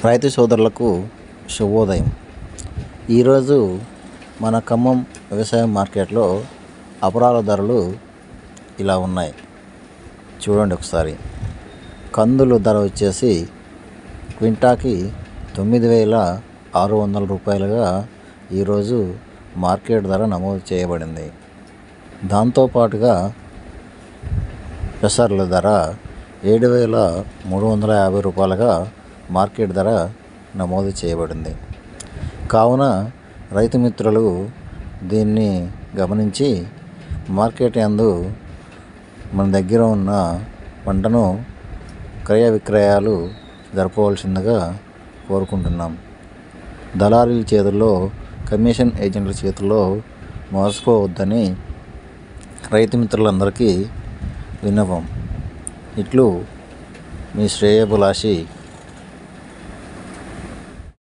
రైతు సోదరులకు శుభోదయం. ఈరోజు మన ఖమ్మం వ్యవసాయ మార్కెట్లో అపరాల ధరలు ఇలా ఉన్నాయి. చూడండి ఒకసారి. కందులు ధర వచ్చేసి క్వింటాకి 9,600 రూపాయలుగా ఈరోజు మార్కెట్ ధర నమోదు చేయబడింది. దాంతోపాటుగా పెసర్ల ధర 7,350 రూపాయలుగా మార్కెట్ ధర నమోదు చేయబడింది. కావున రైతు మిత్రులు దీన్ని గమనించి మార్కెట్ యందు మన దగ్గర ఉన్న పంటను క్రయ విక్రయాలు జరపవలసిందిగా కోరుకుంటున్నాం. దళారీల చేతుల్లో, కమిషన్ ఏజెంట్ల చేతుల్లో మోసపోవద్దని రైతు మిత్రులందరికీ విన్నపం. ఇట్లు మీ శ్రేయోభిలాషి